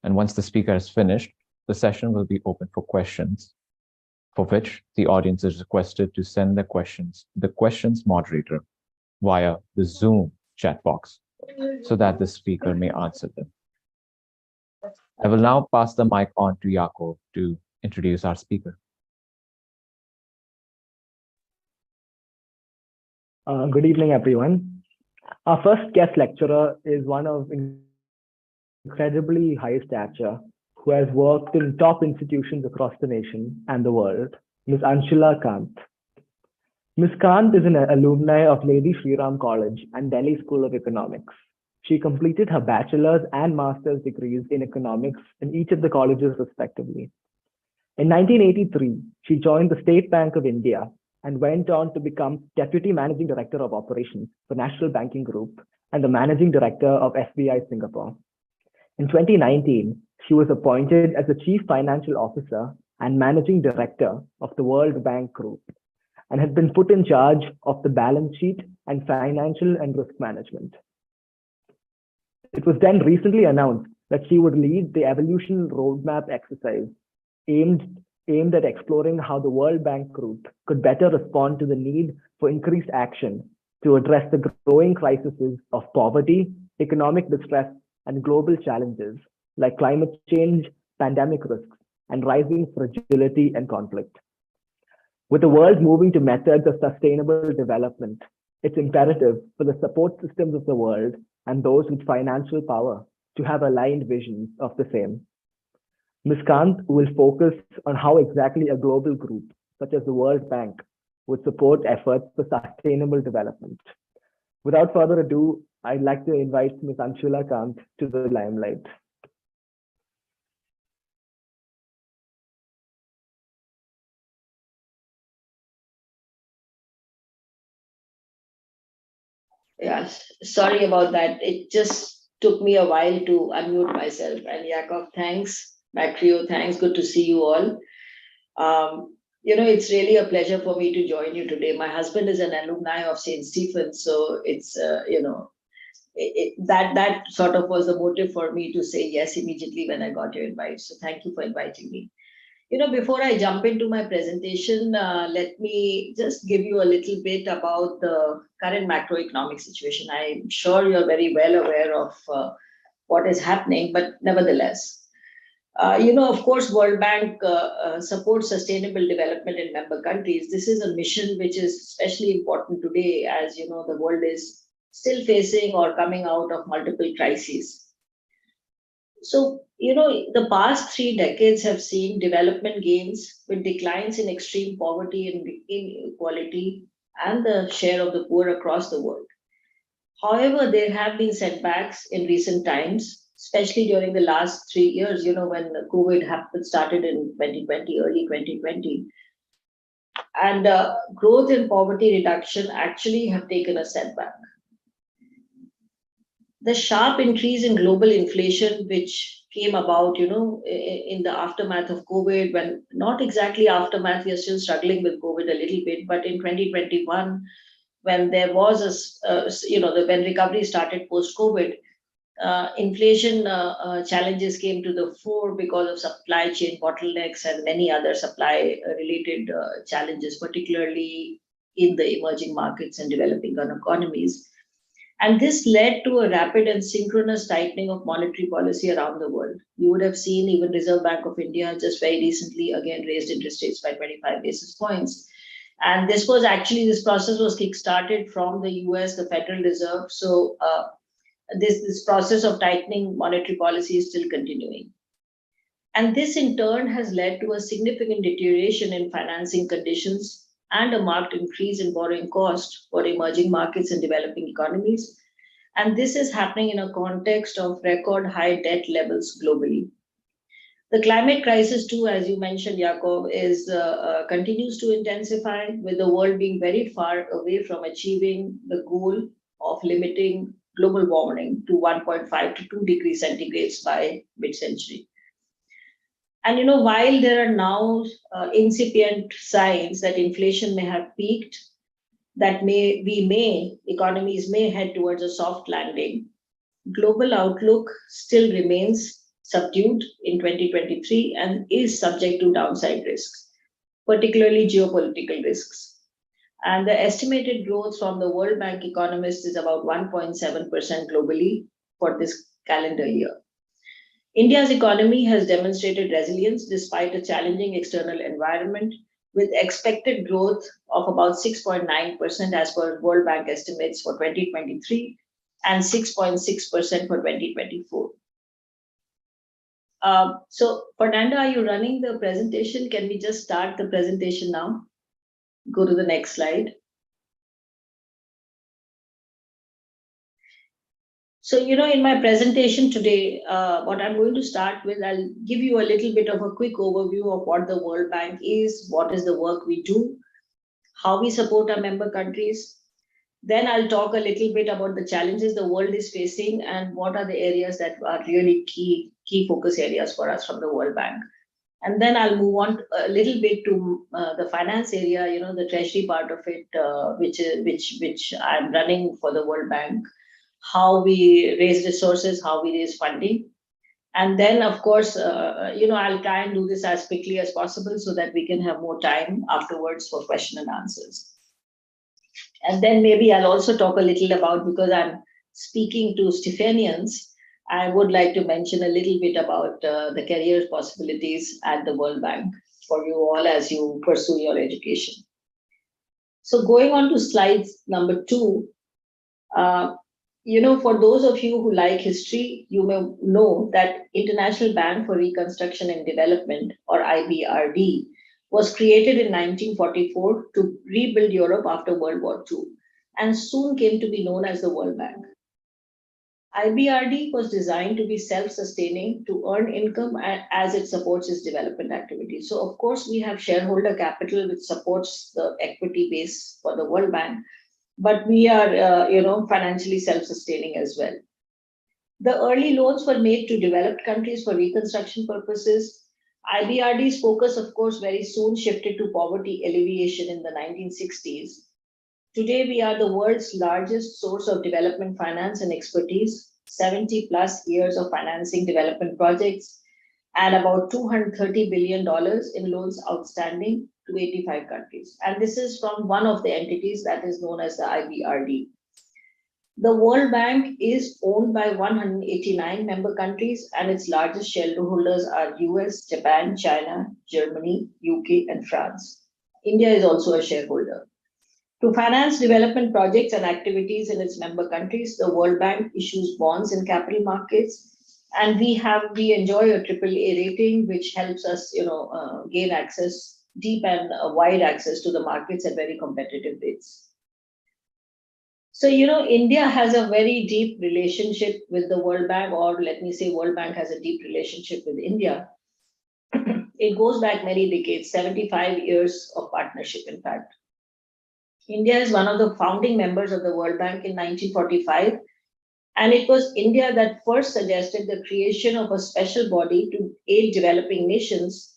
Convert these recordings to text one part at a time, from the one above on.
And once the speaker is finished, the session will be open for questions, for which the audience is requested to send their questions to the questions moderator via the Zoom chat box so that the speaker may answer them. I will now pass the mic on to Jakob to introduce our speaker. Good evening, everyone. Our first guest lecturer is one of incredibly high stature who has worked in top institutions across the nation and the world, Ms. Anshula Kant. Ms. Kant is an alumni of Lady Shriram College and Delhi School of Economics. She completed her bachelor's and master's degrees in economics in each of the colleges respectively. In 1983, she joined the State Bank of India and went on to become Deputy Managing Director of Operations for National Banking Group and the Managing Director of SBI Singapore. In 2019, she was appointed as the Chief Financial Officer and Managing Director of the World Bank Group and had been put in charge of the balance sheet and financial and risk management. It was then recently announced that she would lead the evolution roadmap exercise aimed at exploring how the World Bank Group could better respond to the need for increased action to address the growing crises of poverty, economic distress, and global challenges like climate change, pandemic risks, and rising fragility and conflict. With the world moving to methods of sustainable development, it's imperative for the support systems of the world and those with financial power to have aligned visions of the same. Ms. Kant will focus on how exactly a global group, such as the World Bank, would support efforts for sustainable development. Without further ado, I'd like to invite Ms. Anshula Kant to the limelight. Yes, sorry about that. It just took me a while to unmute myself. And Jakob, thanks. Back to you. Thanks. Good to see you all. It's really a pleasure for me to join you today. My husband is an alumni of St. Stephen's, so it's that sort of was the motive for me to say yes immediately when I got your invite. So thank you for inviting me. Before I jump into my presentation, let me just give you a little bit about the current macroeconomic situation. I'm sure you're very well aware of what is happening, but nevertheless, of course, World Bank supports sustainable development in member countries. This is a mission which is especially important today, as the world is still facing or coming out of multiple crises. So, the past 3 decades have seen development gains with declines in extreme poverty and inequality and the share of the poor across the world. However, there have been setbacks in recent times, especially during the last 3 years, when COVID started in 2020, early 2020. And growth and poverty reduction actually have taken a setback. The sharp increase in global inflation, which came about, in the aftermath of COVID, when not exactly aftermath, we are still struggling with COVID a little bit, but in 2021, when there was when recovery started post-COVID, inflation challenges came to the fore because of supply chain bottlenecks and many other supply-related challenges, particularly in the emerging markets and developing economies. And this led to a rapid and synchronous tightening of monetary policy around the world. You would have seen even Reserve Bank of India just very recently again raised interest rates by 25 basis points. And this process was kickstarted from the US, the Federal Reserve. So this process of tightening monetary policy is still continuing. And this in turn has led to a significant deterioration in financing conditions and a marked increase in borrowing cost for emerging markets and developing economies. And this is happening in a context of record high debt levels globally. The climate crisis too, as you mentioned, Jakob, continues to intensify, with the world being very far away from achieving the goal of limiting global warming to 1.5 to 2 degrees centigrade by mid-century. And while there are now incipient signs that inflation may have peaked, that economies may head towards a soft landing, global outlook still remains subdued in 2023 and is subject to downside risks, particularly geopolitical risks. And the estimated growth from the World Bank economists is about 1.7% globally for this calendar year. India's economy has demonstrated resilience despite a challenging external environment, with expected growth of about 6.9% as per World Bank estimates for 2023 and 6.6% for 2024. So, Fernanda, are you running the presentation? Can we just start the presentation now? Go to the next slide. So, in my presentation today, what I'm going to start with, I'll give you a little bit of a quick overview of what the World Bank is, what is the work we do, how we support our member countries. Then I'll talk a little bit about the challenges the world is facing and what are the areas that are really key focus areas for us from the World Bank. And then I'll move on a little bit to the finance area, the treasury part of it, which I'm running for the World Bank, how we raise resources, how we raise funding. And then, of course, I'll try and do this as quickly as possible so that we can have more time afterwards for question and answers. And then maybe I'll also talk a little about, because I'm speaking to Stephanians, I would like to mention a little bit about the career possibilities at the World Bank for you all as you pursue your education. So going on to slide number 2, for those of you who like history, you may know that International Bank for Reconstruction and Development, or IBRD, was created in 1944 to rebuild Europe after World War II, and soon came to be known as the World Bank. IBRD was designed to be self-sustaining, to earn income as it supports its development activities. So, of course, we have shareholder capital which supports the equity base for the World Bank, but we are, financially self-sustaining as well. The early loans were made to developed countries for reconstruction purposes. IBRD's focus, of course, very soon shifted to poverty alleviation in the 1960s. Today, we are the world's largest source of development finance and expertise, 70 plus years of financing development projects, and about $230 billion in loans outstanding to 85 countries. And this is from one of the entities that is known as the IBRD. The World Bank is owned by 189 member countries, and its largest shareholders are US, Japan, China, Germany, UK, and France. India is also a shareholder. To finance development projects and activities in its member countries, the World Bank issues bonds in capital markets, and we enjoy a AAA rating, which helps us, gain access, deep and wide access to the markets at very competitive rates. So, India has a very deep relationship with the World Bank, or let me say World Bank has a deep relationship with India. It goes back many decades, 75 years of partnership, in fact. India is one of the founding members of the World Bank in 1945, and it was India that first suggested the creation of a special body to aid developing nations.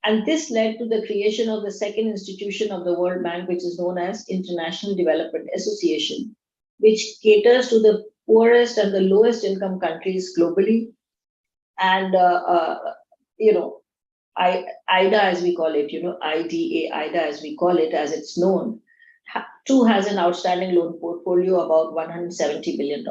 And this led to the creation of the second institution of the World Bank, which is known as International Development Association, which caters to the poorest and the lowest income countries globally. And, IDA, as we call it, IDA as we call it, as it's known, too has an outstanding loan portfolio about $170 billion.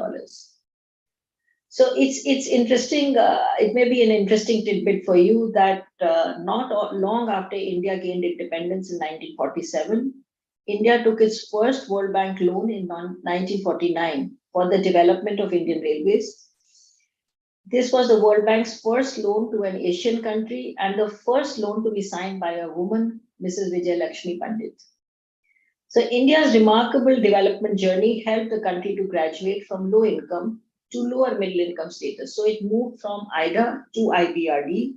So it's interesting. It may be an interesting tidbit for you that not long after India gained independence in 1947, India took its first World Bank loan in 1949 for the development of Indian railways. This was the World Bank's first loan to an Asian country and the first loan to be signed by a woman, Mrs. Vijay Lakshmi Pandit. So India's remarkable development journey helped the country to graduate from low income to lower middle income status. So it moved from IDA to IBRD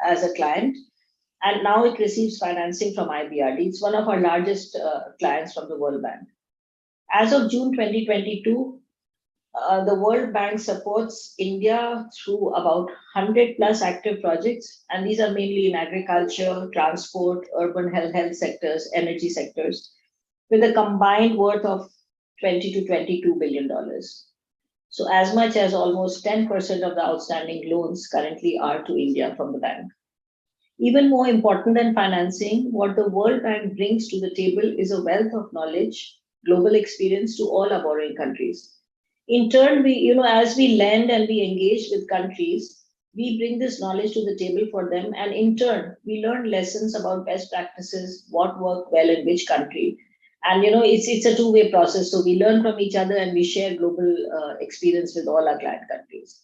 as a client, and now it receives financing from IBRD. It's one of our largest clients from the World Bank. As of June 2022, the World Bank supports India through about 100 plus active projects, and these are mainly in agriculture, transport, urban health sectors, energy sectors, with a combined worth of $20 to $22 billion. So as much as almost 10% of the outstanding loans currently are to India from the bank. Even more important than financing, what the World Bank brings to the table is a wealth of knowledge, global experience to all our borrowing countries. In turn, as we lend and we engage with countries, we bring this knowledge to the table for them, and in turn, we learn lessons about best practices, what worked well in which country, and it's a two-way process. So we learn from each other and we share global experience with all our client countries.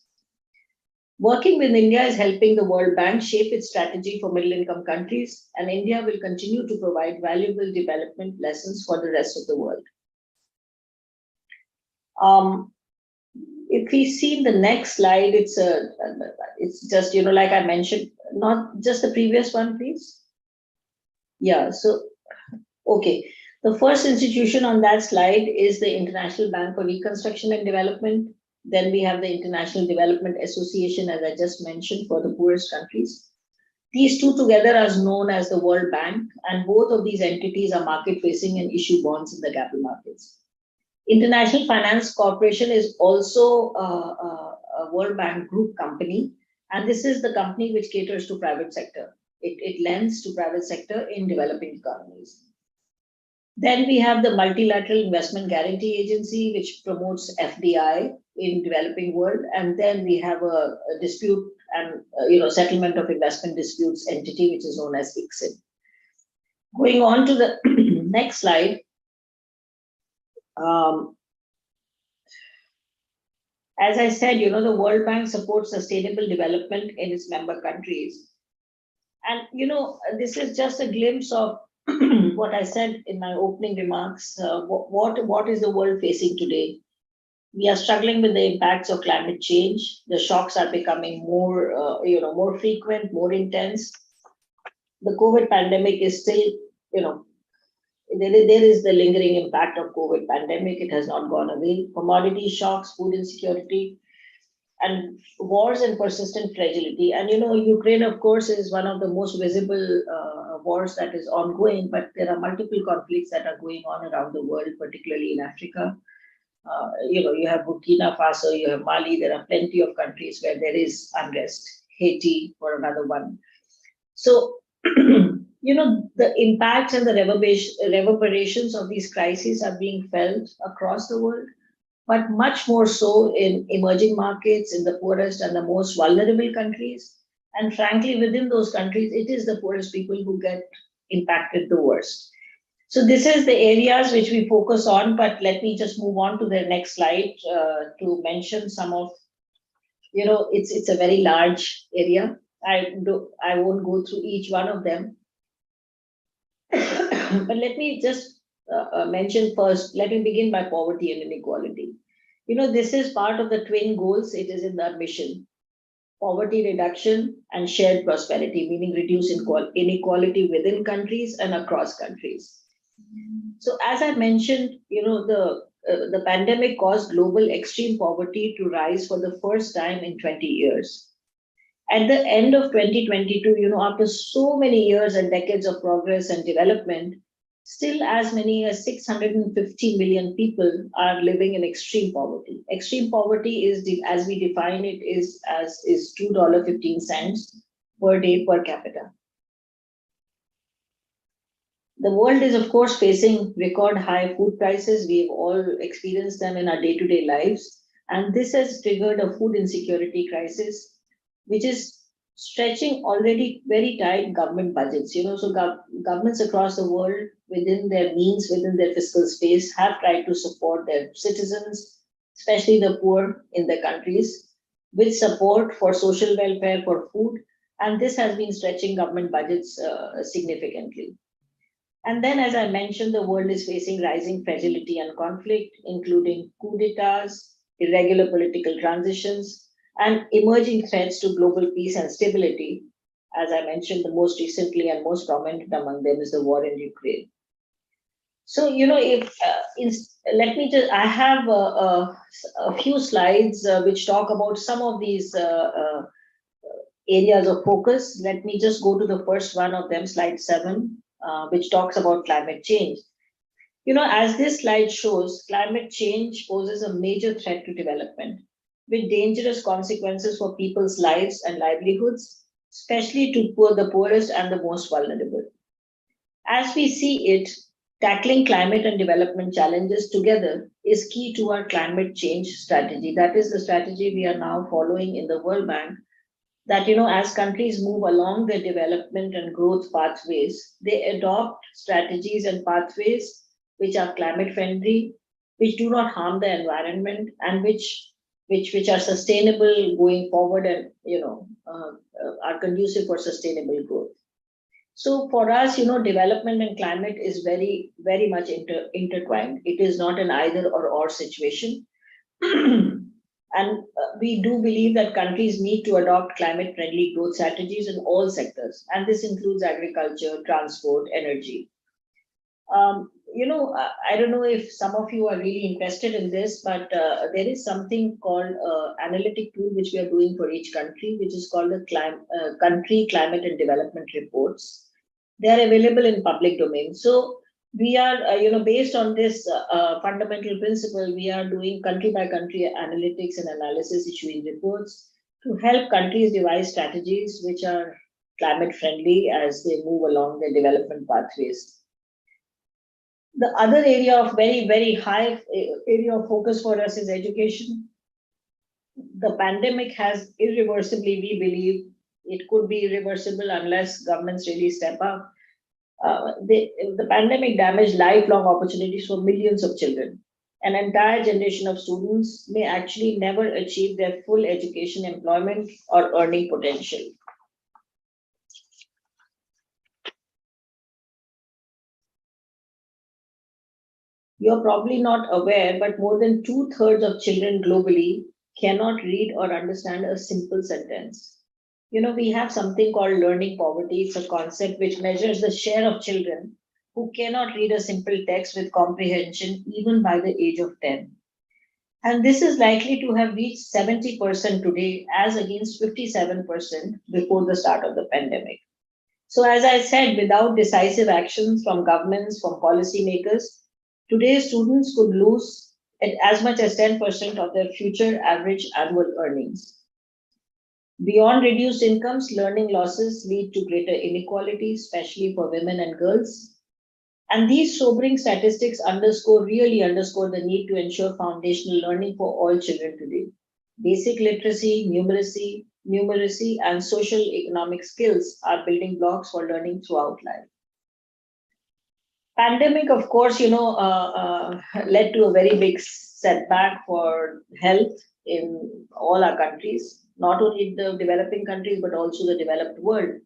Working with India is helping the World Bank shape its strategy for middle-income countries, and India will continue to provide valuable development lessons for the rest of the world. If we see the next slide, it's just, like I mentioned, not just the previous one, please. Yeah, so, okay. The first institution on that slide is the International Bank for Reconstruction and Development. Then we have the International Development Association, as I just mentioned, for the poorest countries. These two together are known as the World Bank, and both of these entities are market-facing and issue bonds in the capital markets. International Finance Corporation is also a World Bank group company, and this is the company which caters to private sector. It lends to private sector in developing economies. Then we have the Multilateral Investment Guarantee Agency, which promotes FDI in developing world, and then we have a dispute and settlement of investment disputes entity, which is known as ICSID. Going on to the next slide. As I said, the World Bank supports sustainable development in its member countries. And, this is just a glimpse of what I said in my opening remarks. What is the world facing today? We are struggling with the impacts of climate change. The shocks are becoming more, more frequent, more intense. The COVID pandemic is still, there is the lingering impact of COVID pandemic. It has not gone away. Commodity shocks, food insecurity, and wars and persistent fragility. And Ukraine, of course, is one of the most visible wars that is ongoing, but there are multiple conflicts that are going on around the world, particularly in Africa. You have Burkina Faso, you have Mali. There are plenty of countries where there is unrest. Haiti, for another one. So, the impacts and the reverberations of these crises are being felt across the world, but much more so in emerging markets, in the poorest and the most vulnerable countries. And frankly, within those countries, it is the poorest people who get impacted the worst. So this is the areas which we focus on, but let me just move on to the next slide to mention some of, it's a very large area. I won't go through each one of them. But let me just mention first, let me begin by poverty and inequality. This is part of the twin goals. It is in the mission. Poverty reduction and shared prosperity, meaning reduce inequality within countries and across countries. So as I mentioned, the pandemic caused global extreme poverty to rise for the first time in 20 years. At the end of 2022, after so many years and decades of progress and development, still as many as 650 million people are living in extreme poverty. Extreme poverty is, as we define it, is $2.15 per day per capita. The world is, of course, facing record high food prices. We've all experienced them in our day-to-day lives. And this has triggered a food insecurity crisis, which is stretching already very tight government budgets. So governments across the world, within their means, within their fiscal space, have tried to support their citizens, especially the poor in their countries, with support for social welfare, for food. And this has been stretching government budgets significantly. And then, as I mentioned, the world is facing rising fragility and conflict, including coup d'etats, irregular political transitions, and emerging threats to global peace and stability. As I mentioned, the most recently and most prominent among them is the war in Ukraine. So, let me just, I have a few slides which talk about some of these areas of focus. Let me just go to the first one of them, slide 7, which talks about climate change. As this slide shows, climate change poses a major threat to development, with dangerous consequences for people's lives and livelihoods, especially to the poorest and the most vulnerable. As we see it, tackling climate and development challenges together is key to our climate change strategy. That is the strategy we are now following in the World Bank. That, as countries move along their development and growth pathways, they adopt strategies and pathways which are climate friendly, which do not harm the environment, and which are sustainable going forward, and are conducive for sustainable growth. So for us, development and climate is very, very much intertwined. It is not an either or situation. And we do believe that countries need to adopt climate friendly growth strategies in all sectors. And this includes agriculture, transport, energy. I don't know if some of you are really interested in this, but there is something called analytic tool which we are doing for each country, which is called the country climate and development reports. They are available in public domain. So we are, based on this fundamental principle, we are doing country by country analytics and analysis, issuing reports to help countries devise strategies which are climate friendly as they move along their development pathways. The other area of very, very high area of focus for us is education. The pandemic has irreversibly, we believe, it could be irreversible unless governments really step up. The pandemic damaged lifelong opportunities for millions of children. An entire generation of students may actually never achieve their full education, employment, or earning potential. You're probably not aware, but more than 2/3 of children globally cannot read or understand a simple sentence. We have something called learning poverty. It's a concept which measures the share of children who cannot read a simple text with comprehension even by the age of 10. And this is likely to have reached 70% today, as against 57% before the start of the pandemic. So as I said, without decisive actions from governments, from policymakers, today's students could lose as much as 10% of their future average annual earnings. Beyond reduced incomes, learning losses lead to greater inequality, especially for women and girls. And these sobering statistics really underscore the need to ensure foundational learning for all children today. Basic literacy, numeracy, and social economic skills are building blocks for learning throughout life. Pandemic, of course, led to a very big setback for health in all our countries, not only the developing countries, but also the developed world.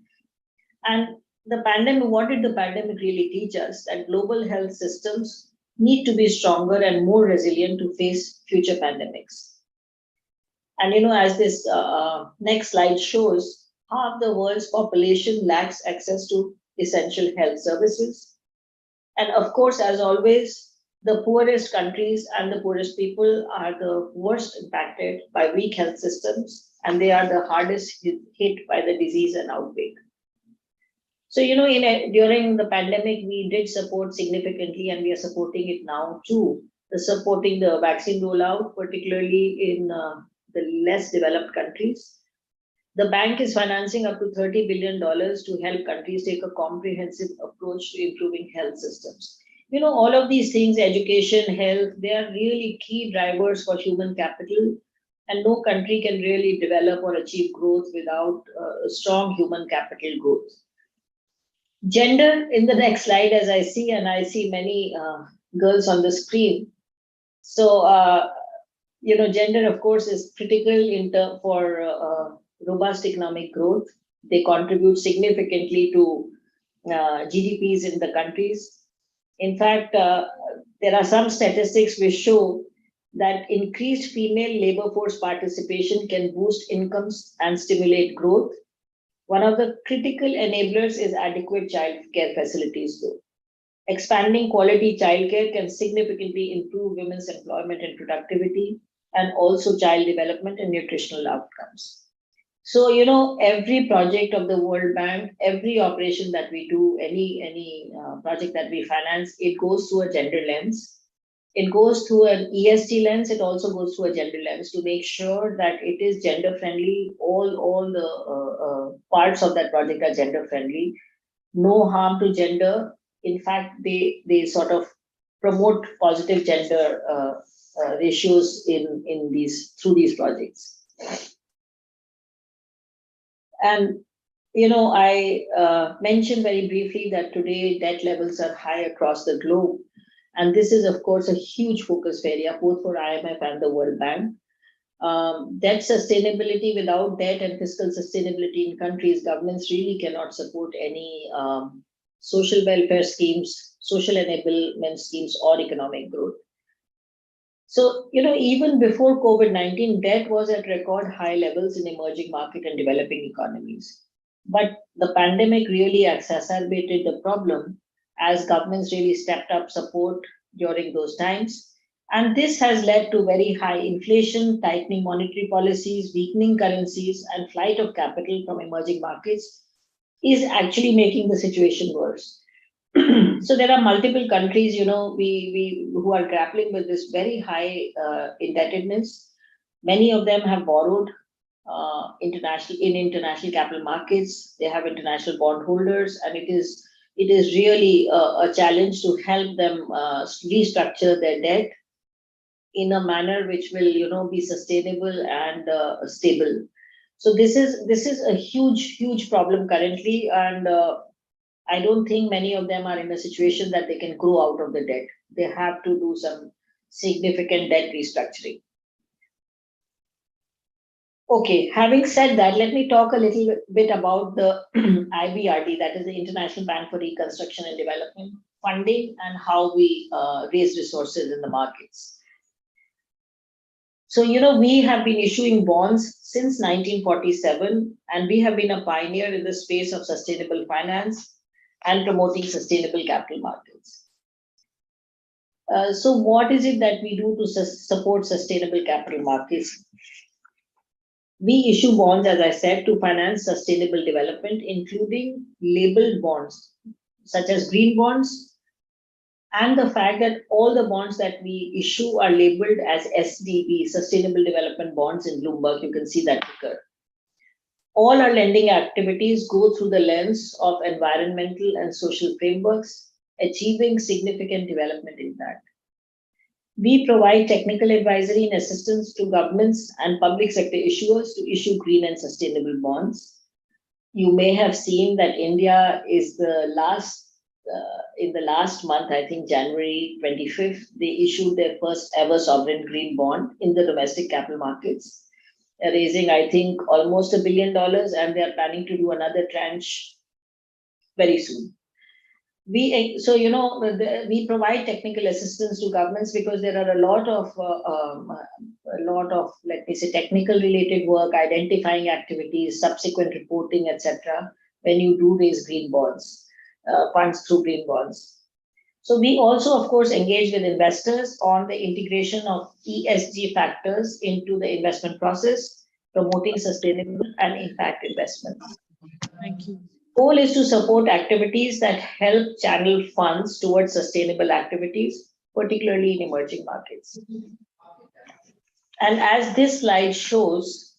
And what did the pandemic really teach us? That global health systems need to be stronger and more resilient to face future pandemics. And as this next slide shows, half the world's population lacks access to essential health services. And of course, as always, the poorest countries and the poorest people are the worst impacted by weak health systems, and they are the hardest hit by the disease and outbreak. So, during the pandemic, we did support significantly, and we are supporting it now too. Supporting the vaccine rollout, particularly in the less developed countries. The bank is financing up to $30 billion to help countries take a comprehensive approach to improving health systems. All of these things, education, health, they are really key drivers for human capital, and no country can really develop or achieve growth without strong human capital growth. Gender in the next slide, as I see, and I see many girls on the screen. So, gender, of course, is critical for robust economic growth. They contribute significantly to GDPs in the countries. In fact, there are some statistics which show that increased female labor force participation can boost incomes and stimulate growth. One of the critical enablers is adequate child care facilities, though. Expanding quality childcare can significantly improve women's employment and productivity, and also child development and nutritional outcomes. So, every project of the World Bank, every operation that we do, any project that we finance, it goes through a gender lens. It goes through an ESG lens. It also goes through a gender lens to make sure that it is gender friendly. All the parts of that project are gender friendly. No harm to gender. In fact, they sort of promote positive gender ratios in these through these projects. And I mentioned very briefly that today debt levels are high across the globe. And this is, of course, a huge focus area, both for IMF and the World Bank. Debt sustainability, without debt and fiscal sustainability in countries, governments really cannot support any social welfare schemes, social enablement schemes, or economic growth. So, even before COVID-19, debt was at record high levels in emerging market and developing economies. But the pandemic really exacerbated the problem as governments really stepped up support during those times. And this has led to very high inflation, tightening monetary policies, weakening currencies, and flight of capital from emerging markets is actually making the situation worse. So there are multiple countries, we who are grappling with this very high indebtedness. Many of them have borrowed international capital markets. They have international bondholders, and it is really a challenge to help them restructure their debt in a manner which will be sustainable and stable. So this is a huge problem currently, and I don't think many of them are in a situation that they can grow out of the debt. They have to do some significant debt restructuring. Okay, having said that, let me talk a little bit about the IBRD, that is the International Bank for Reconstruction and Development funding, and how we raise resources in the markets. So, we have been issuing bonds since 1947, and we have been a pioneer in the space of sustainable finance and promoting sustainable capital markets. So what is it that we do to support sustainable capital markets? We issue bonds, as I said, to finance sustainable development, including labeled bonds, such as green bonds, and the fact that all the bonds that we issue are labeled as SDB, Sustainable Development Bonds in Bloomberg. You can see that ticker. All our lending activities go through the lens of environmental and social frameworks, achieving significant development impact. We provide technical advisory and assistance to governments and public sector issuers to issue green and sustainable bonds. You may have seen that India is in the last month, I think January 25th, they issued their first ever sovereign green bond in the domestic capital markets, raising, I think, almost $1 billion, and they are planning to do another tranche very soon. We provide technical assistance to governments because there are a lot of let me say technical related work, identifying activities, subsequent reporting, etc. When you do raise green bonds, funds through green bonds. So we also, of course, engage with investors on the integration of ESG factors into the investment process, promoting sustainable and impact investments. Thank you. Goal is to support activities that help channel funds towards sustainable activities, particularly in emerging markets. And as this slide shows,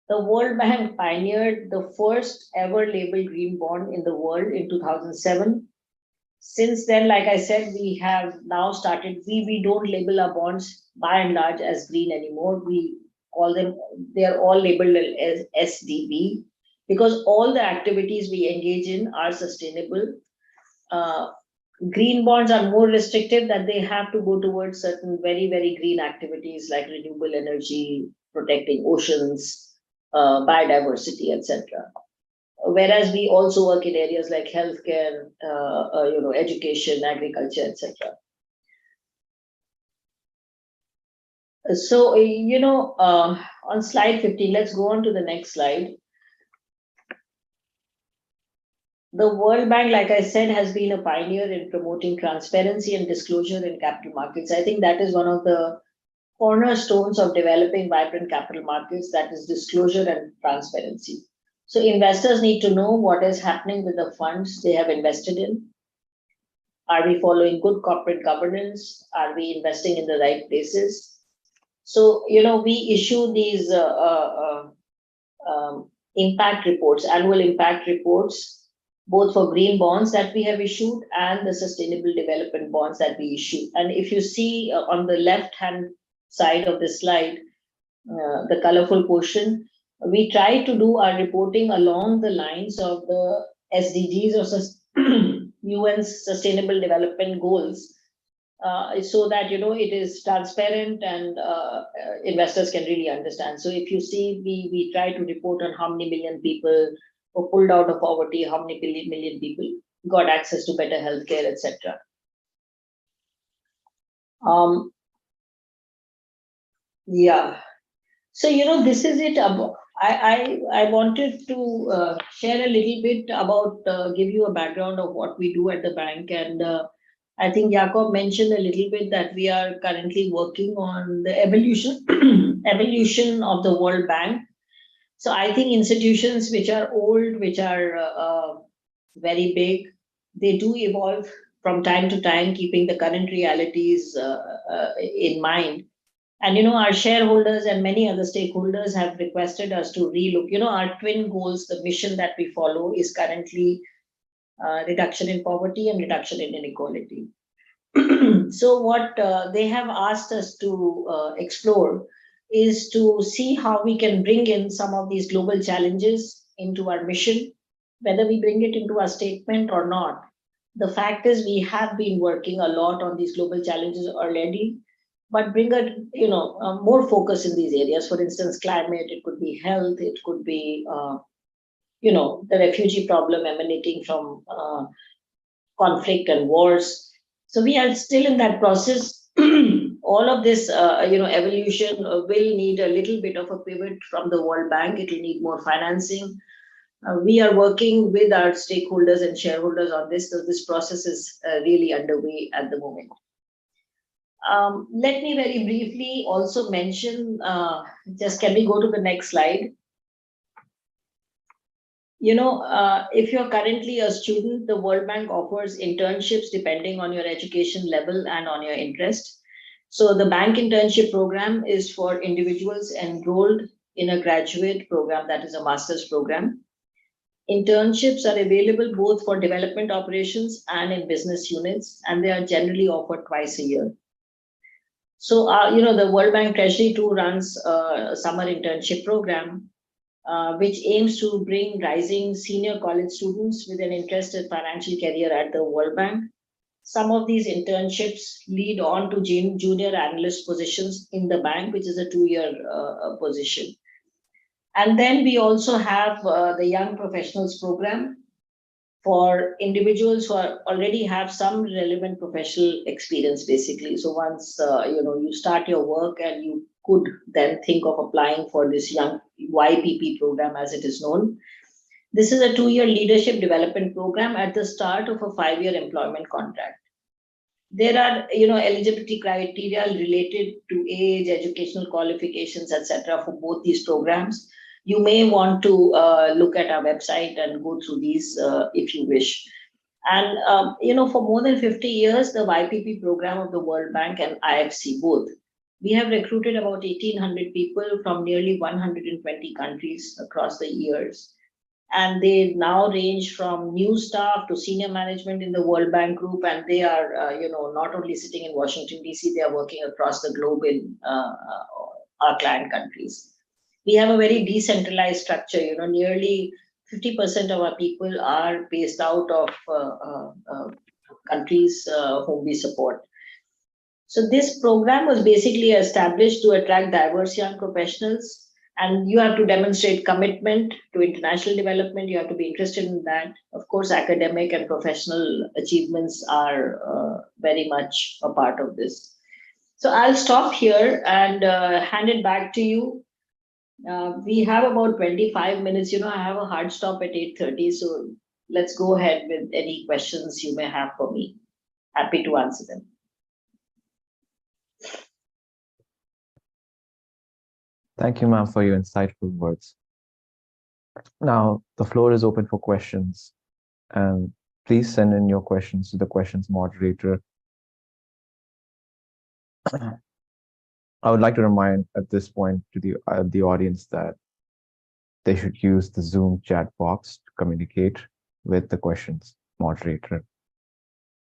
the World Bank pioneered the first ever labeled green bond in the world in 2007. Since then, like I said, we have now started, we don't label our bonds by and large as green anymore. We call them, they are all labeled as SDB, because all the activities we engage in are sustainable. Green bonds are more restrictive, that they have to go towards certain very, very green activities like renewable energy, protecting oceans, biodiversity, etc. Whereas we also work in areas like healthcare, education, agriculture, etc. So, on slide 15, let's go on to the next slide. The World Bank, like I said, has been a pioneer in promoting transparency and disclosure in capital markets. I think that is one of the cornerstones of developing vibrant capital markets, that is disclosure and transparency. So investors need to know what is happening with the funds they have invested in. Are we following good corporate governance? Are we investing in the right places? So, we issue these impact reports, annual impact reports, both for green bonds that we have issued and the sustainable development bonds that we issue. And if you see on the left-hand side of the slide, the colorful portion, we try to do our reporting along the lines of the SDGs or UN's Sustainable Development Goals, so that it is transparent and investors can really understand. So if you see, we try to report on how many million people were pulled out of poverty, how many million people got access to better healthcare, etc. Yeah. So this is it. I wanted to share a little bit about, give you a background of what we do at the bank, and I think Jakob mentioned a little bit that we are currently working on the evolution of the World Bank. So I think institutions which are old, which are very big, they do evolve from time to time, keeping the current realities in mind. And our shareholders and many other stakeholders have requested us to relook. Our twin goals, the mission that we follow is currently reduction in poverty and reduction in inequality. So what they have asked us to explore is to see how we can bring in some of these global challenges into our mission, whether we bring it into our statement or not. The fact is we have been working a lot on these global challenges already, but bring a more focus in these areas. For instance, climate, it could be health, it could be the refugee problem emanating from conflict and wars. So we are still in that process. All of this evolution will need a little bit of a pivot from the World Bank. It will need more financing. We are working with our stakeholders and shareholders on this, so this process is really underway at the moment. Let me very briefly also mention, can we go to the next slide? If you're currently a student, the World Bank offers internships depending on your education level and on your interest. So the bank internship program is for individuals enrolled in a graduate program, that is a master's program. Internships are available both for development operations and in business units, and they are generally offered twice a year. So, the World Bank Treasury too runs a summer internship program, which aims to bring rising senior college students with an interest in financial career at the World Bank. Some of these internships lead on to junior analyst positions in the bank, which is a 2-year position. And then we also have the Young Professionals Program for individuals who already have some relevant professional experience, basically. So once you start your work, and you could then think of applying for this Young YPP program, as it is known. This is a 2-year leadership development program at the start of a 5-year employment contract. There are eligibility criteria related to age, educational qualifications, etc. for both these programs. You may want to look at our website and go through these if you wish. And for more than 50 years, the YPP program of the World Bank and IFC both, we have recruited about 1,800 people from nearly 120 countries across the years. And they now range from new staff to senior management in the World Bank Group. And they are, not only sitting in Washington, D.C., they are working across the globe in our client countries. We have a very decentralized structure. Nearly 50% of our people are based out of countries whom we support. So this program was basically established to attract diverse young professionals, and you have to demonstrate commitment to international development. You have to be interested in that. Of course, academic and professional achievements are very much a part of this. So I'll stop here and hand it back to you. We have about 25 minutes. I have a hard stop at 8:30, so let's go ahead with any questions you may have for me. Happy to answer them. Thank you, ma'am, for your insightful words. Now, the floor is open for questions, and please send in your questions to the questions moderator. I would like to remind at this point to the audience that they should use the Zoom chat box to communicate with the questions moderator.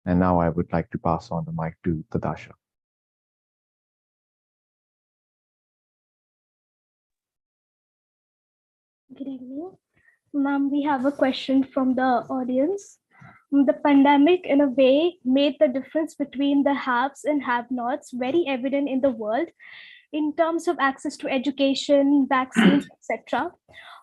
And now I would like to pass on the mic to Tadasha. Good evening. Ma'am, we have a question from the audience. The pandemic, in a way, made the difference between the haves and have-nots very evident in the world in terms of access to education, vaccines, etc.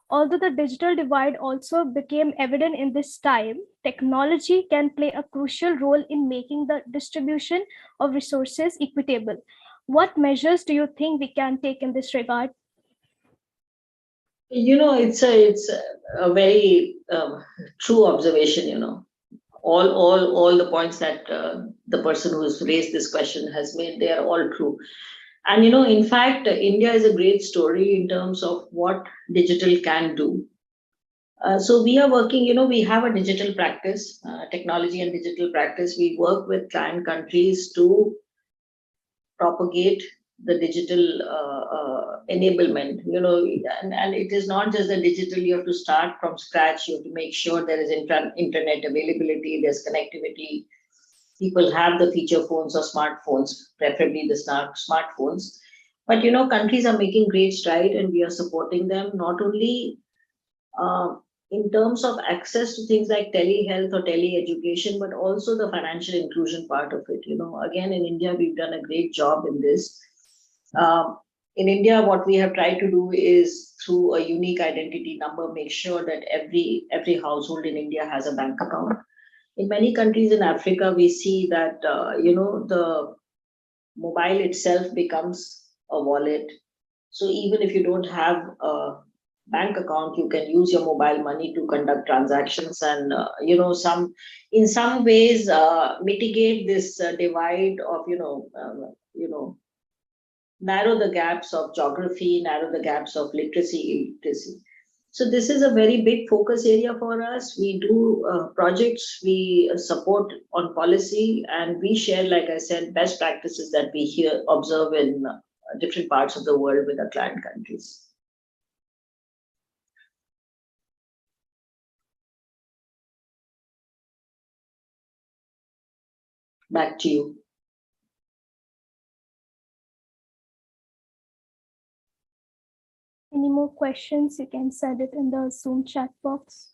Although the digital divide also became evident in this time, technology can play a crucial role in making the distribution of resources equitable. What measures do you think we can take in this regard? It's a very true observation. All the points that the person who's raised this question has made, they are all true. And in fact, India is a great story in terms of what digital can do. So we are working. We have a digital practice, technology and digital practice. We work with client countries to propagate the digital enablement, and it is not just the digital. You have to start from scratch. You have to make sure there is internet availability, there's connectivity. People have the feature phones or smartphones, preferably the smartphones. But countries are making great stride, and we are supporting them not only in terms of access to things like telehealth or tele-education, but also the financial inclusion part of it. Again, in India, we've done a great job in this. In India, what we have tried to do is, through a unique identity number, make sure that every household in India has a bank account. In many countries in Africa, we see that the mobile itself becomes a wallet. So even if you don't have a bank account, you can use your mobile money to conduct transactions, and in some ways mitigate this divide of narrow the gaps of geography, narrow the gaps of literacy, illiteracy. So this is a very big focus area for us. We do projects, we support on policy, and we share, like I said, best practices that we observe in different parts of the world with our client countries. Back to you. Any more questions? You can send it in the Zoom chat box.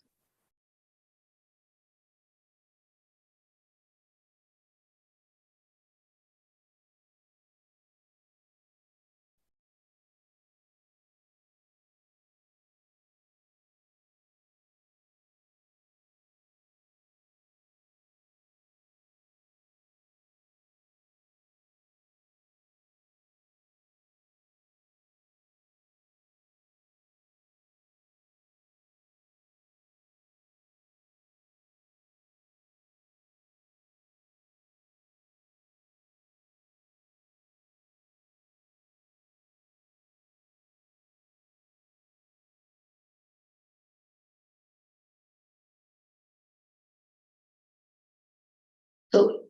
So,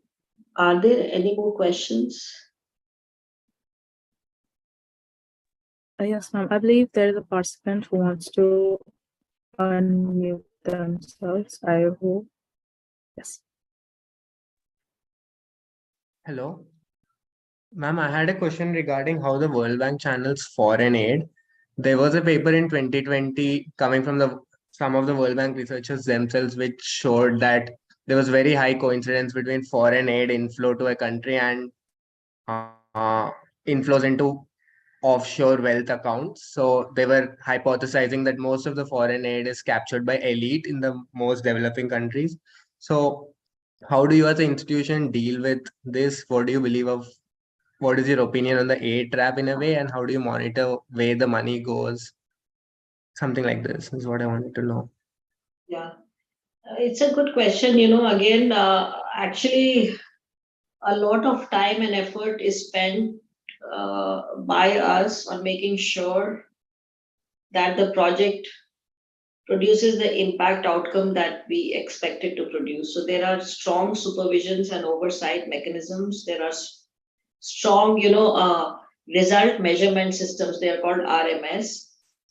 are there any more questions? Yes, ma'am. I believe there is a participant who wants to unmute themselves. I hope. Yes. Hello. Ma'am, I had a question regarding how the World Bank channels foreign aid. There was a paper in 2020 coming from some of the World Bank researchers themselves, which showed that there was very high coincidence between foreign aid inflow to a country and inflows into offshore wealth accounts. So they were hypothesizing that most of the foreign aid is captured by elite in the most developing countries. So how do you as an institution deal with this? What do you believe of? What is your opinion on the aid trap in a way, and how do you monitor where the money goes? Something like this is what I wanted to know. Yeah, it's a good question. Again, actually, a lot of time and effort is spent by us on making sure that the project produces the impact outcome that we expect it to produce. So there are strong supervisions and oversight mechanisms. There are strong, result measurement systems. They are called RMS.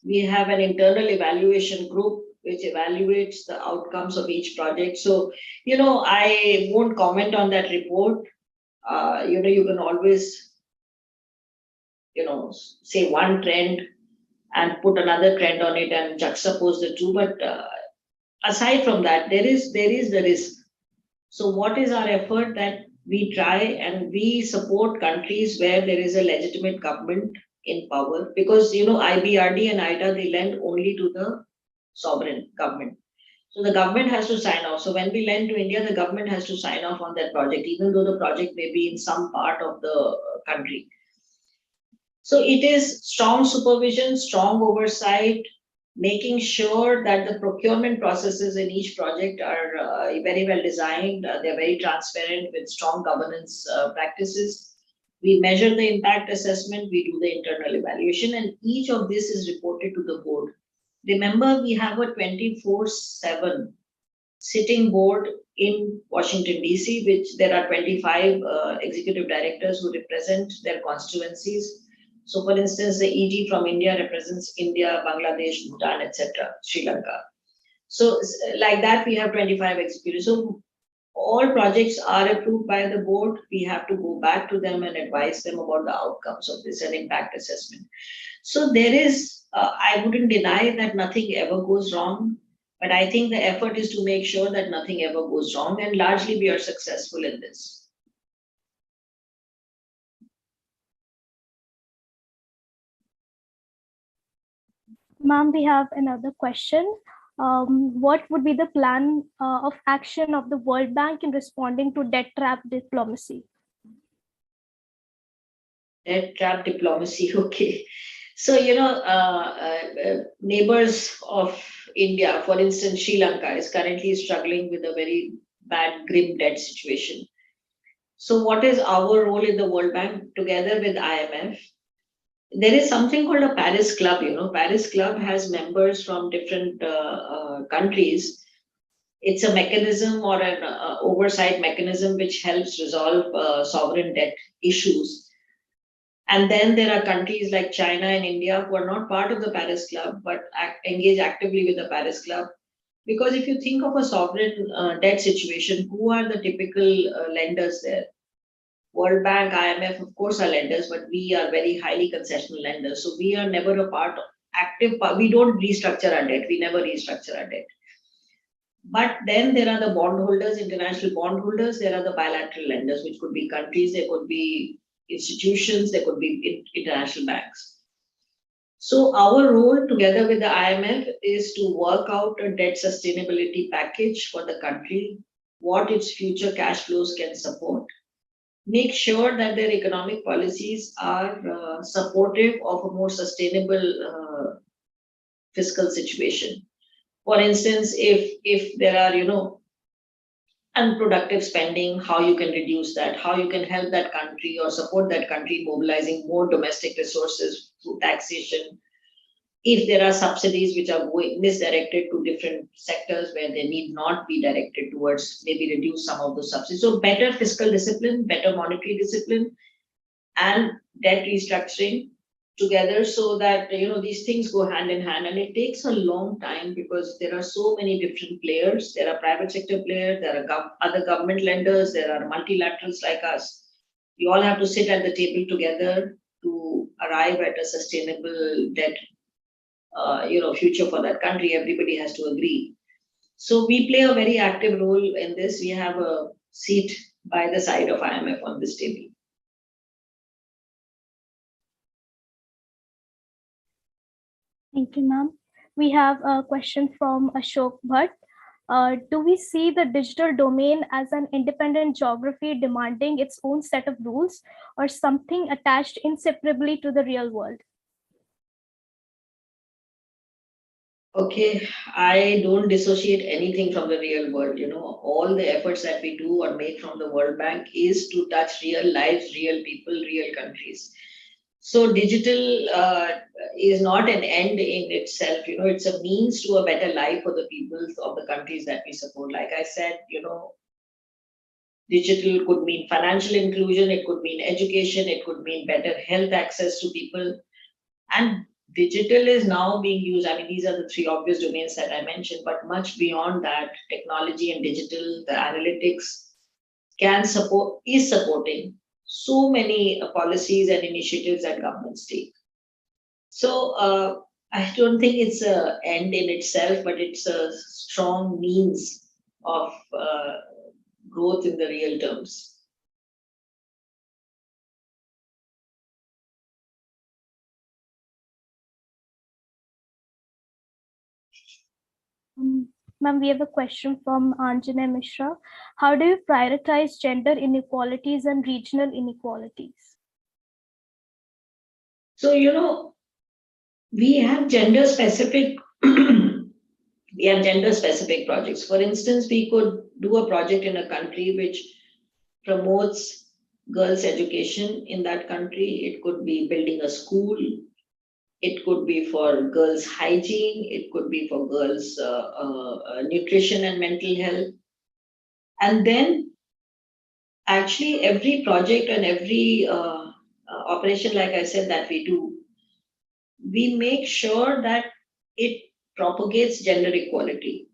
We have an internal evaluation group which evaluates the outcomes of each project. So, I won't comment on that report. You can always, say one trend and put another trend on it and juxtapose the two. But aside from that, there is the risk. So what is our effort? That we try and we support countries where there is a legitimate government in power, because IBRD and IDA, they lend only to the sovereign government. So the government has to sign off. So when we lend to India, the government has to sign off on that project, even though the project may be in some part of the country. So it is strong supervision, strong oversight, making sure that the procurement processes in each project are very well designed. They're very transparent with strong governance practices. We measure the impact assessment, we do the internal evaluation, and each of this is reported to the board. Remember, we have a 24/7 sitting board in Washington, D.C., which there are 25 executive directors who represent their constituencies. So, for instance, the ED from India represents India, Bangladesh, Bhutan, etc., Sri Lanka. So, like that, we have 25 executives. So, all projects are approved by the board. We have to go back to them and advise them about the outcomes of this and impact assessment. So, there is, I wouldn't deny that nothing ever goes wrong, but I think the effort is to make sure that nothing ever goes wrong, and largely we are successful in this. Ma'am, we have another question. What would be the plan of action of the World Bank in responding to debt trap diplomacy? Debt trap diplomacy, okay. So, neighbors of India, for instance, Sri Lanka is currently struggling with a very bad, grim debt situation. So what is our role in the World Bank together with IMF? There is something called a Paris Club. Paris Club has members from different countries. It's a mechanism or an oversight mechanism which helps resolve sovereign debt issues. And then there are countries like China and India who are not part of the Paris Club, but engage actively with the Paris Club. Because if you think of a sovereign debt situation, who are the typical lenders there? World Bank, IMF, of course, are lenders, but we are very highly concessional lenders. So we are never a part of active, we don't restructure our debt. We never restructure our debt. But then there are the bondholders, international bondholders. There are the bilateral lenders, which could be countries, there could be institutions, there could be international banks. So our role together with the IMF is to work out a debt sustainability package for the country, what its future cash flows can support, make sure that their economic policies are supportive of a more sustainable fiscal situation. For instance, if there are, unproductive spending, how you can reduce that, how you can help that country or support that country mobilizing more domestic resources through taxation. If there are subsidies which are going misdirected to different sectors where they need not be directed towards, maybe reduce some of those subsidies. So better fiscal discipline, better monetary discipline, and debt restructuring together, so that these things go hand in hand. And it takes a long time because there are so many different players. There are private sector players, there are other government lenders, there are multilaterals like us. We all have to sit at the table together to arrive at a sustainable debt future for that country. Everybody has to agree. So we play a very active role in this. We have a seat by the side of IMF on this table. Thank you, ma'am. We have a question from Ashok Bhatt. Do we see the digital domain as an independent geography demanding its own set of rules, or something attached inseparably to the real world? Okay, I don't dissociate anything from the real world. All the efforts that we do or make from the World Bank is to touch real lives, real people, real countries. So digital is not an end in itself. It's a means to a better life for the people of the countries that we support. Like I said, digital could mean financial inclusion, it could mean education, it could mean better health access to people. And digital is now being used. I mean, these are the three obvious domains that I mentioned, but much beyond that, technology and digital, the analytics is supporting so many policies and initiatives that governments take. So I don't think it's an end in itself, but it's a strong means of growth in the real terms. Ma'am, we have a question from Anjana Mishra. How do you prioritize gender inequalities and regional inequalities? So, we have gender specific projects. For instance, we could do a project in a country which promotes girls' education in that country. It could be building a school. It could be for girls' hygiene. It could be for girls' nutrition and mental health. And then actually every project and every operation, like I said, that we do, we make sure that it propagates gender equality.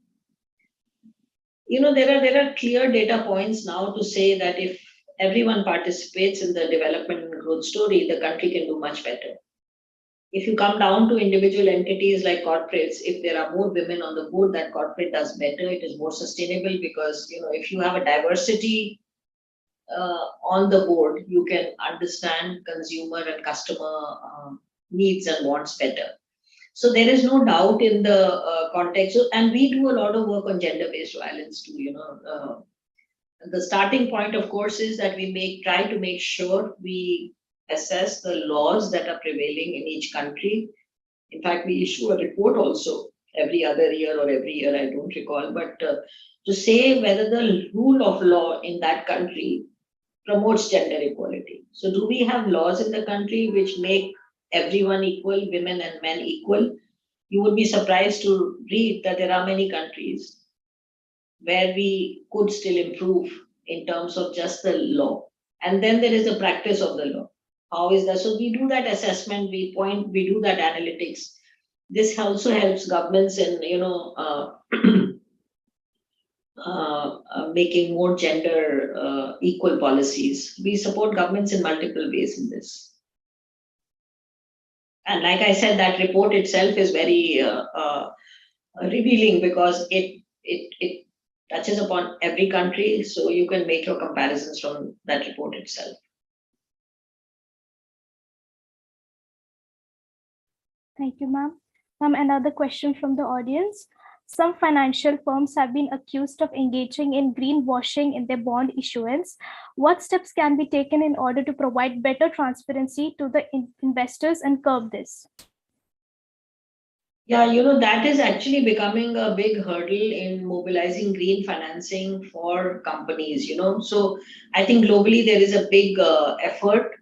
There are clear data points now to say that if everyone participates in the development and growth story, the country can do much better. If you come down to individual entities like corporates, if there are more women on the board, that corporate does better. It is more sustainable because, if you have a diversity on the board, you can understand consumer and customer needs and wants better. So there is no doubt in the context. And we do a lot of work on gender-based violence too. The starting point, of course, is that we try to make sure we assess the laws that are prevailing in each country. In fact, we issue a report also every other year or every year, I don't recall, but to say whether the rule of law in that country promotes gender equality. So do we have laws in the country which make everyone equal, women and men equal? You would be surprised to read that there are many countries where we could still improve in terms of just the law. And then there is the practice of the law. How is that? So we do that assessment, we do that analytics. This also helps governments in, making more gender equal policies. We support governments in multiple ways in this. And like I said, that report itself is very revealing because it touches upon every country, so you can make your comparisons from that report itself. Thank you, ma'am. Ma'am, another question from the audience. Some financial firms have been accused of engaging in greenwashing in their bond issuance. What steps can be taken in order to provide better transparency to the investors and curb this? Yeah, that is actually becoming a big hurdle in mobilizing green financing for companies, So I think globally there is a big effort,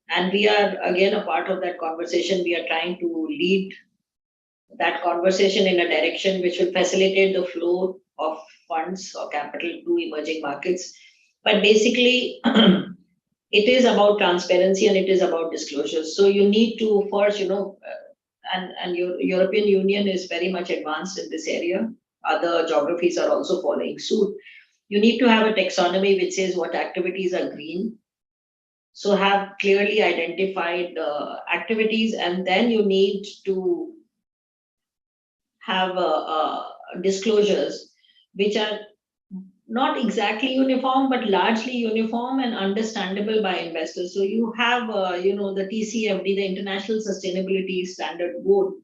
and we are again a part of that conversation. We are trying to lead that conversation in a direction which will facilitate the flow of funds or capital to emerging markets. But basically, it is about transparency and it is about disclosures. So you need to first, and European Union is very much advanced in this area. Other geographies are also following suit. You need to have a taxonomy which says what activities are green. So have clearly identified activities, and then you need to have disclosures which are not exactly uniform, but largely uniform and understandable by investors. So you have, the TCFD, the International Sustainability Standard Board,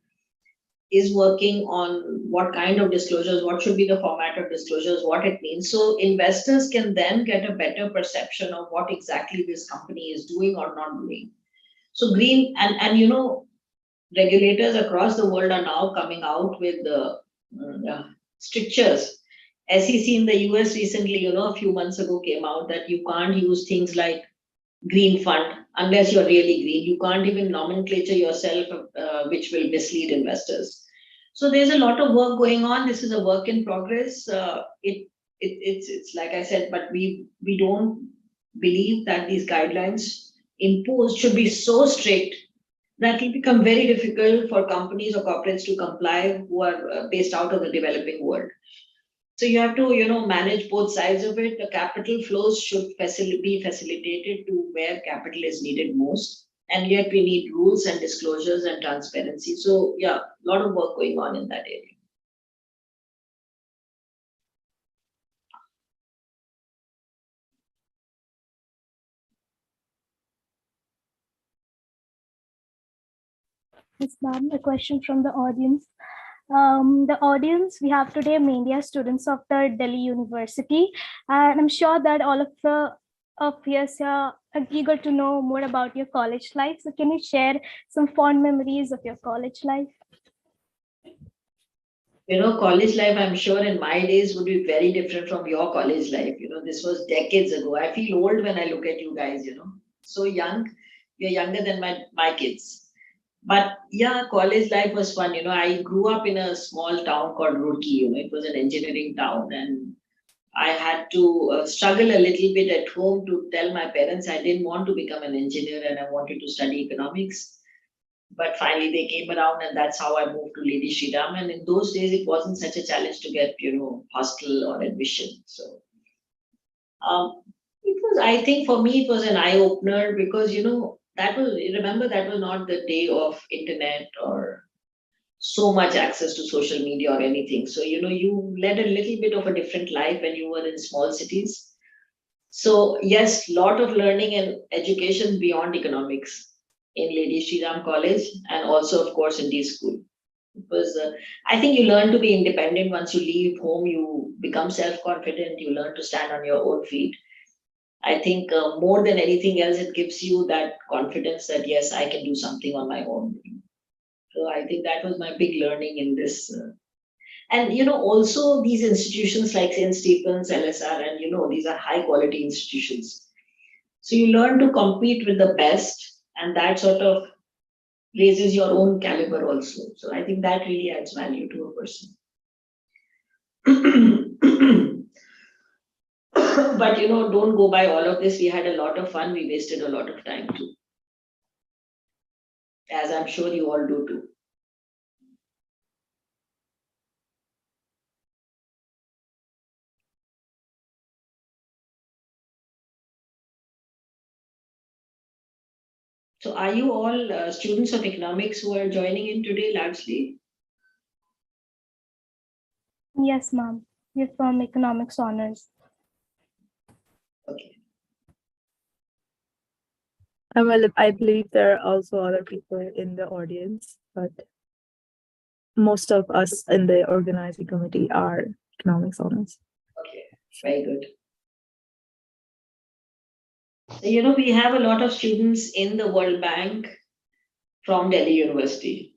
is working on what kind of disclosures, what should be the format of disclosures, what it means. So investors can then get a better perception of what exactly this company is doing or not doing. So green and regulators across the world are now coming out with the strictures. SEC in the US recently, a few months ago came out that you can't use things like green fund unless you're really green. You can't even nomenclature yourself, which will mislead investors. So there's a lot of work going on. This is a work in progress. It's like I said, but we don't believe that these guidelines imposed should be so strict that will become very difficult for companies or corporates to comply who are based out of the developing world. So you have to, manage both sides of it. The capital flows should be facilitated to where capital is needed most. And yet we need rules and disclosures and transparency. So yeah, a lot of work going on in that area. Yes, ma'am. A question from the audience. The audience we have today mainly are students of the Delhi University, and I'm sure that all of us are eager to know more about your college life. So can you share some fond memories of your college life? College life, I'm sure in my days would be very different from your college life. This was decades ago. I feel old when I look at you guys, so young. You're younger than my kids. But yeah, college life was fun. I grew up in a small town called Roorkee. It was an engineering town, and I had to struggle a little bit at home to tell my parents I didn't want to become an engineer and I wanted to study economics. But finally, they came around, and that's how I moved to Lady Shri Ram. And in those days, it wasn't such a challenge to get, hostel or admission. So it was. I think for me, it was an eye opener because that was not the day of internet or so much access to social media or anything. So you led a little bit of a different life when you were in small cities. So yes, lot of learning and education beyond economics in Lady Shri Ram College and also of course in D school. Because I think you learn to be independent once you leave home. You become self-confident. You learn to stand on your own feet. I think more than anything else, it gives you that confidence that yes, I can do something on my own. So I think that was my big learning in this. And also these institutions like St. Stephen's, LSR, and these are high quality institutions. So you learn to compete with the best, and that sort of raises your own caliber also. So I think that really adds value to a person. But don't go by all of this. We had a lot of fun. We wasted a lot of time too, as I'm sure you all do too. So are you all students of economics who are joining in today largely? Yes, ma'am. We're from economics honors. Okay. Well, I believe there are also other people in the audience, but most of us in the organizing committee are economics honors. Okay, very good. So, we have a lot of students in the World Bank from Delhi University.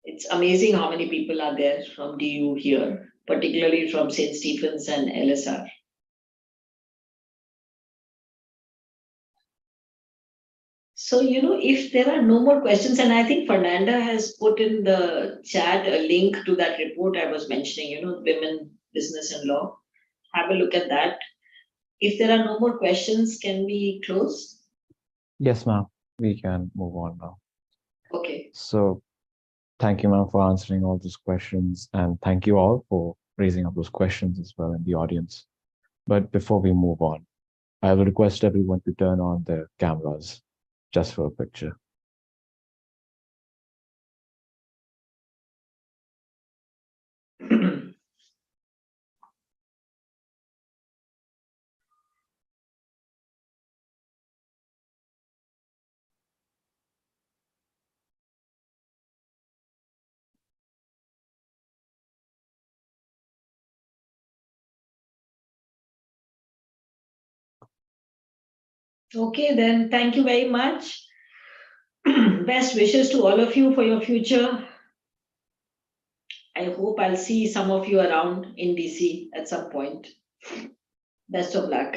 It's amazing how many people are there from DU here, particularly from St. Stephen's and LSR. So, if there are no more questions, and I think Fernanda has put in the chat a link to that report I was mentioning, Women, Business and Law. Have a look at that. If there are no more questions, can we close? Yes, ma'am. We can move on now. Okay. So thank you, ma'am, for answering all those questions. And thank you all for raising up those questions as well in the audience. But before we move on, I will request everyone to turn on their cameras just for a picture. Okay, then thank you very much. Best wishes to all of you for your future. I hope I'll see some of you around in DC at some point. Best of luck.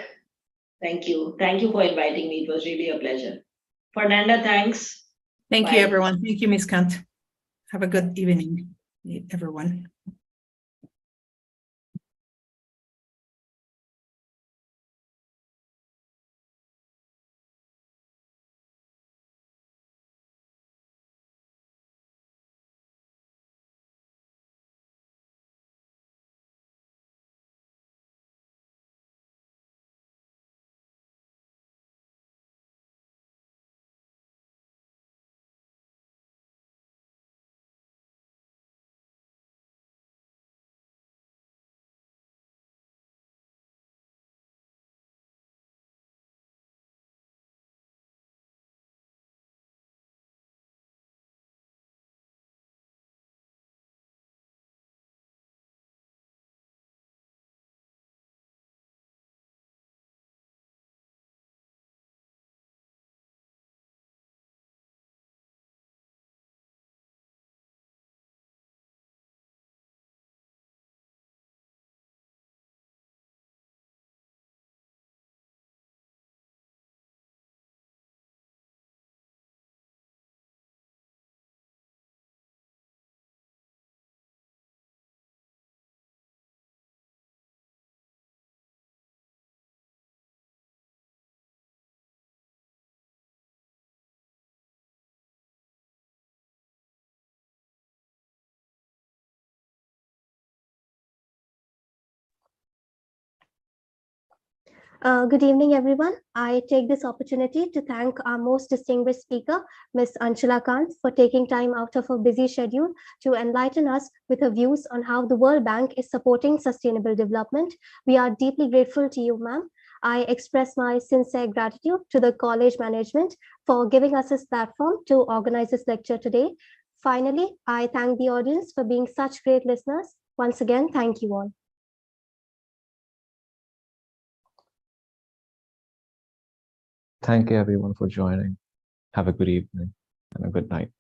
Thank you. Thank you for inviting me. It was really a pleasure. Fernanda, thanks. Thank Bye. you, everyone. Thank you, Ms. Kant. Have a good evening, everyone. Good evening, everyone. I take this opportunity to thank our most distinguished speaker, Ms. Anshula Kant, for taking time out of her busy schedule to enlighten us with her views on how the World Bank is supporting sustainable development. We are deeply grateful to you, ma'am. I express my sincere gratitude to the college management for giving us this platform to organize this lecture today. Finally, I thank the audience for being such great listeners. Once again, thank you all. Thank you, everyone, for joining. Have a good evening and a good night.